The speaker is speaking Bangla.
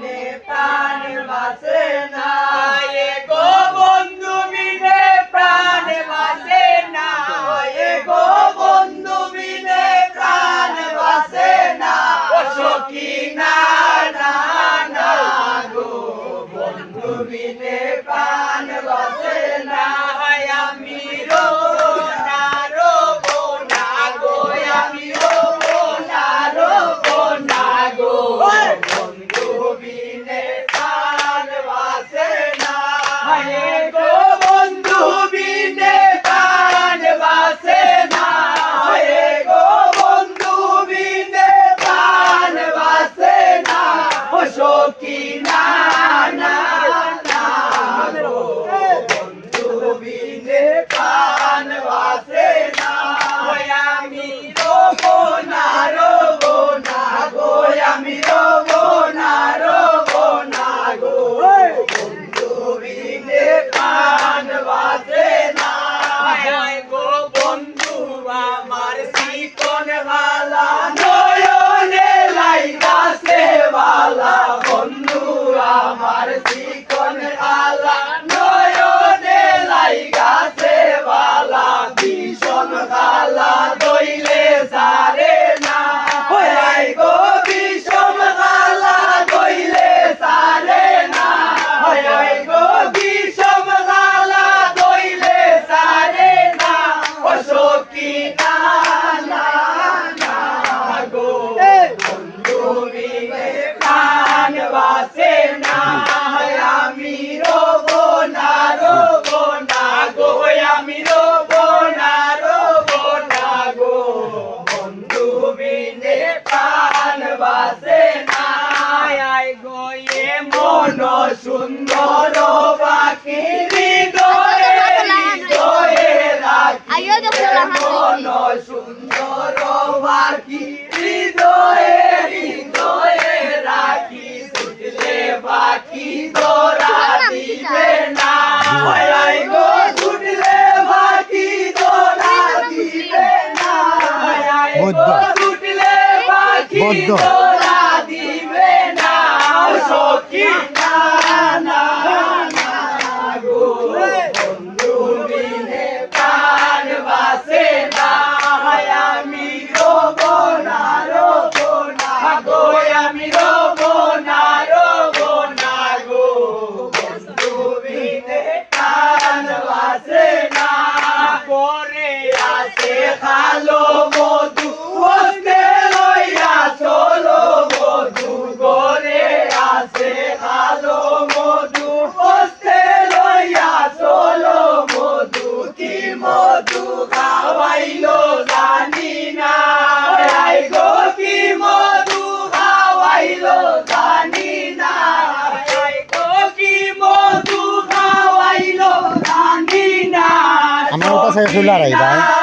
বিনে প্রাণ বাঁচে না গো বন্ধু বিনে প্রাণ বাঁচে না গো বন্ধু বিনে প্রাণ বাঁচে না সখী না না না গো বন্ধু বিনে প্রাণ বাঁচে না আমি রোবো না গো আমি রোবো না গো বন্ধু বিনে প্রাণ বাঁচে না গো বন্ধু বিনে প্রাণ বাঁচে না গো বন্ধু বিনে প্রাণ বাঁচে না সখী না না না গো বন্ধু বিনে প্রাণ বাঁচে না আমি রোবো না গো আমি রোবো না গো বন্ধু বিনে প্রাণ বাঁচে না গো বন্ধু আমার চিকন বালা নয়নে লাইগাছে বালা বন্ধু আমার চিকন বালা নয়নে লাইগাছে বালা ভীষণ গালা দইলে সারে না গো ভীষণ গালা দইলে সারে না গো ভীষণ গালা দইলে সারে না সখী না না না গো বন্ধু বিনে প্রাণ বাঁচে না আমি রোবো না গো আমি রোবো না গো বন্ধু বিনে প্রাণ বাঁচে না গো এ মন সুন্দর বাকি হৃদয়ে রাখি মন সুন্দর বাকি হৃদয়ে রাখি ছুটলে বাকি দোরা দিবে না গো ছুটলে বাকি দোরা দিবে না ছুটলে বাকি দোরা দিবে না সখী না না না গো বন্ধু বিনে প্রাণ বাঁচে না আমি রোবো না গো আমি রোবো না গো বন্ধু বিনে প্রাণ বাঁচে না পরে আসে খালো মধু বসতে লইয়া চলো মধু গরে আসে খালো মধু বসতে লইয়া চলো মধু কি মধু খাওয়াইলো জানি না গো কি মধু খাওয়াইলো জানি না গো কি মধু খাওয়াইলো জানি না আমার কাছে চলে আইবা